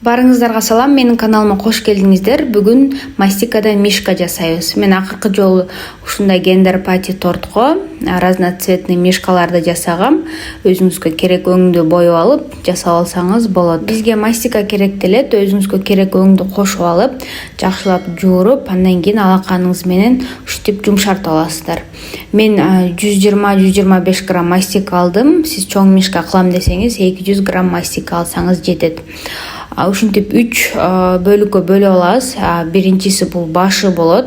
Барыңыздарга салам, менин каналыма кош келдиңиздер. Бүгүн мастикадан мишка жасайбыз. Мен акыркы жолу ушундай гендер пати тортко разноцветный мишкаларды жасагам. Өзүңүзгө керек өңдү боюп алып жасап алсаңыз болот. Бизге мастика керек делет. Өзүңүзгө керек өңдү кошуп алып, жакшылап жууруп, андан кийин алаканыңыз менен ушинтип жумшартып аласыздар. Мен 120-125 грамм мастика алдым. Сиз чоң мишка кылам десеңиз 200 грамм мастика алсаңыз жетет. Ушинтип 3 бөлүккө бөлүп алабыз. Биринчиси бул башы болот.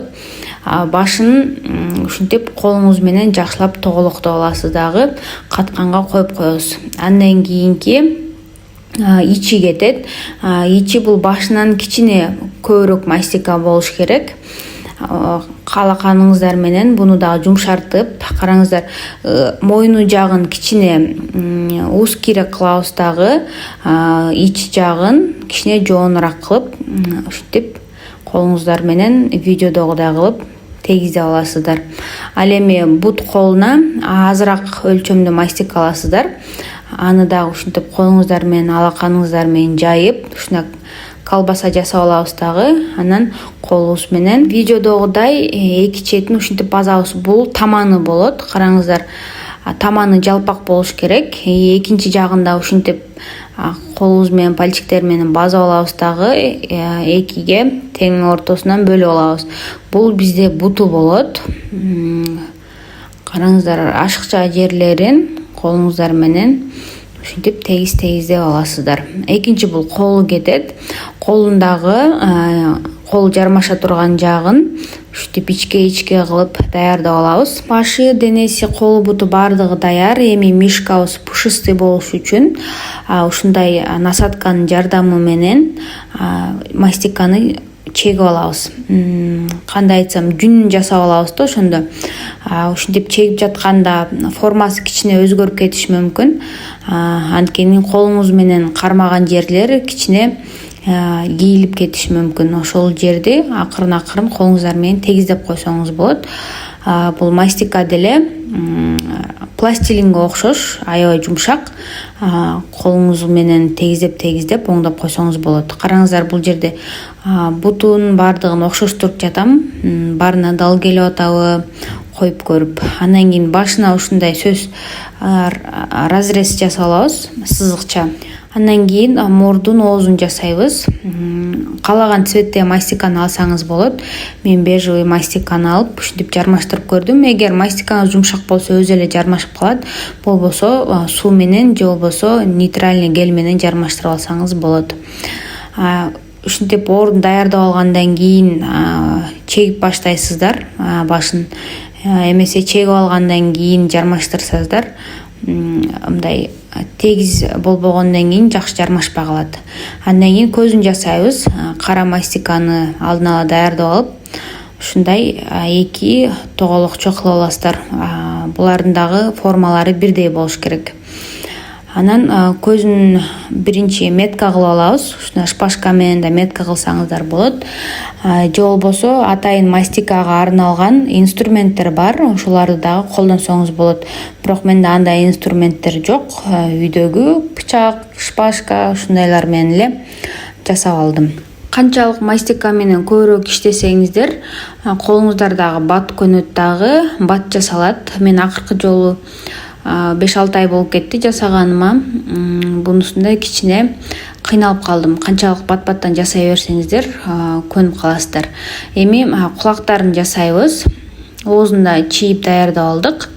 Башын ушинтип колуңуз менен жакшылап тоголоктоп аласыз дагы, катканга коюп коебуз. Андан кийинки ичи кетет. Ичи бул башынан кичине көбүрөөк мастика болуш керек. Калаканыңыздар менен буну дагы жумшартып, караңыздар, мойну жагын кичине узкий кылабыз дагы, ич жагын кичине жоонураак кылып, ушинтип колуңуздар менен видеодогудай кылып тегиздеп аласыздар. Ал эми бут колуна азыраак өлчөмдө мастика аласыздар. Аны дагы ушинтип колуңуздар менен алаканыңыздар менен жайып, ушундай колбаса жасап алабыз дагы. Анан колубуз менен видеодогудай эки четин ушинтип базабыз. Бул таманы болот. Караңыздар, таманы жалпак болуш керек. Экинчи жагында ушинтип колубуз менен пальчиктер менен базап алабыз дагы, экиге тең ортосунан бөлүп алабыз. Бул бизде буту болот. Караңыздар, ашыкча жерлерин колуңуздар менен ушинтип тегиздеп аласыздар. Экинчи бул колу кетет. Колундагы кол жармаша турган жагын ушинтип ичке кылып даярдап алабыз. Башы, денеси, колу, буту бардыгы даяр. Эми мишкабыз пушистый болуш үчүн ушундай насатканын жардамы менен мастиканы чегип алабыз. Кандай айтсам, жүнүн жасап алабыз да ошондо. Ушинтип чегип жатканда формасы кичине өзгөрүп кетиши мүмкүн. Анткени колуңуз менен кармаган жерлер кичине кийилип кетиши мүмкүн. Ошол жерди акырын колуңуздар менен тегиздеп койсоңуз болот. Бул мастика деле пластилинге окшош, аябай жумшак. Колуңуз менен тегиздеп оңдоп койсоңуз болот. Караңыздар, бул жерде бутун бардыгын окшоштуруп жатам. Баарына дал келип атабы коюп көрүп. Андан кийин башына ушундай сөз разрез жасап алабыз, сызыкча. Андан кийин мурдун оозун жасайбыз. Каалаган цветте мастиканы алсаңыз болот. Мен бежевый мастиканы алып, ушинтип жармаштырып көрдүм. Эгер мастикаңыз жумшак болсо өзү эле жармашып калат. Болбосо суу менен же болбосо нейтральный гель менен жармаштырып алсаңыз болот. Ушинтип орун даярдап алгандан кийин чегип баштайсыздар башын. Эмесе чегип алгандан кийин жармаштырсаңыздар, мындай тегиз болбогондон кийин жакшы жармашпай калат. Андан кийин көзүн жасайбыз. Кара мастиканы алдын ала даярдап алып, ушундай эки тоголокчо кылып аласыздар. Булардын дагы формалары бирдей болуш керек. Анан көзүн биринчи метка кылып алабыз. Ушундай шпажка менен да метка кылсаңыздар болот. Же болбосо атайын мастикага арналган инструменттер бар. Ошолорду дагы колдонсоңуз болот. Бирок менде андай инструменттер жок. Үйдөгү бычак, шпажка ушундайлар менен эле жасап алдым. Канчалык мастика менен көбүрөөк иштесеңиздер, колуңуздар дагы бат көнөт дагы, бат жасалат. Мен акыркы жолу 5-6 ай болуп кетти жасаганыма. Бунусунда кичине кыйналып калдым. Канчалык бат-баттан жасай берсеңиздер, көнүп каласыздар. Эми кулактарын жасайбыз. Оозунда чийип даярдап алдык.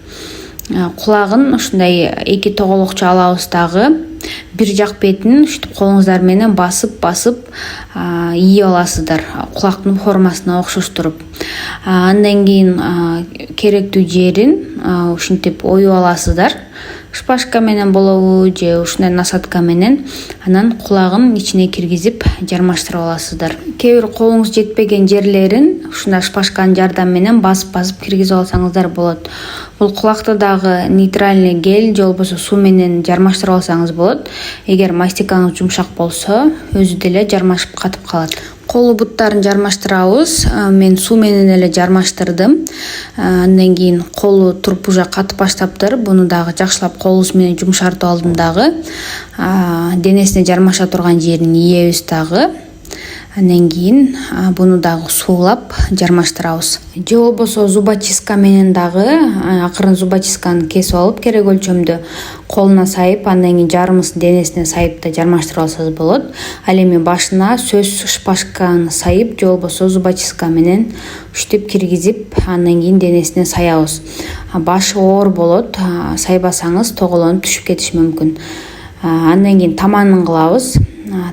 Кулагын ушундай эки тоголокчо алабыз дагы. Бир жак бетин ушинтип колуңуздар менен басып ийип аласыздар, кулактын формасына окшоштуруп. Андан кийин керектүү жерин ушинтип оюп аласыздар. Шпажка менен болобу же ушундай насатка менен. Анан кулагын ичине киргизип жармаштырып аласыздар. Кээ бир колуңуз жетпеген жерлерин ушундай шпажканын жардамы менен басып киргизип алсаңыздар болот. Бул кулакты дагы нейтральный гель же болбосо суу менен жармаштырып алсаңыз болот. Эгер мастикаңыз жумшак болсо, өзү деле жармашып катып калат. Кол буттарын жармаштырабыз. Мен суу менен эле жармаштырдым. Андан кийин колу туруп уже катып баштаптыр. Буну дагы жакшылап колубуз менен жумшартып алдым дагы. Денесине жармаша турган жерин ийебиз дагы. Андан кийин буну дагы суулап жармаштырабыз. Же болбосо зубочистка менен дагы акырын зубочистканы кесип алып керек өлчөмдө колуна сайып, андан кийин жарымысын денесине сайып да жармаштырып алсаңыз болот. Ал эми башына сөз шпажканы сайып, же болбосо зубочистка менен үчтүп киргизип, андан кийин денесине саябыз. Башы оор болот, сайбасаңыз тоголонуп түшүп кетиши мүмкүн. Андан кийин таманын кылабыз.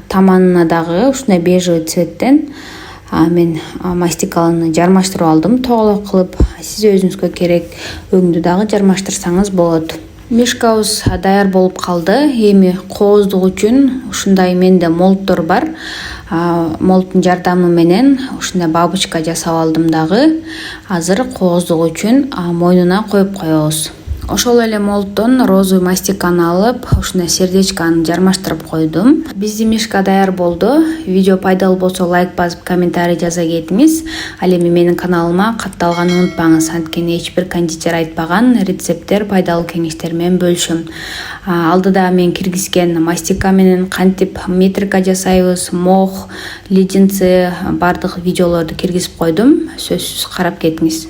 Таманына дагы ушундай бежевый цветтен мен мастикаланы жармаштырып алдым, тоголок кылып. Сиз өзүңүзгө керек өңдү дагы жармаштырсаңыз болот. Мишкабыз даяр болуп калды. Эми кооздук үчүн ушундай менде молттор бар. Молттун жардамы менен ушундай бабочка жасап алдым дагы. Азыр кооздук үчүн мойнуна коюп коебуз. Ошол эле молттон розовый мастиканы алып, ушундай сердечканы жармаштырып койдум. Биздин мишка даяр болду. Видео пайдалуу болсо лайк басып, комментарий жаза кетиңиз. Ал эми менин каналыма катталганды унутпаңыз. Анткени эч бир кондитер айтпаган рецепттер, пайдалуу кеңештер менен бөлүшөм. Алдыда мен киргизген мастика менен кантип метрика жасайбыз, мох, леденцы бардык видеолорду киргизип койдум. Сөзсүз карап кетиңиз.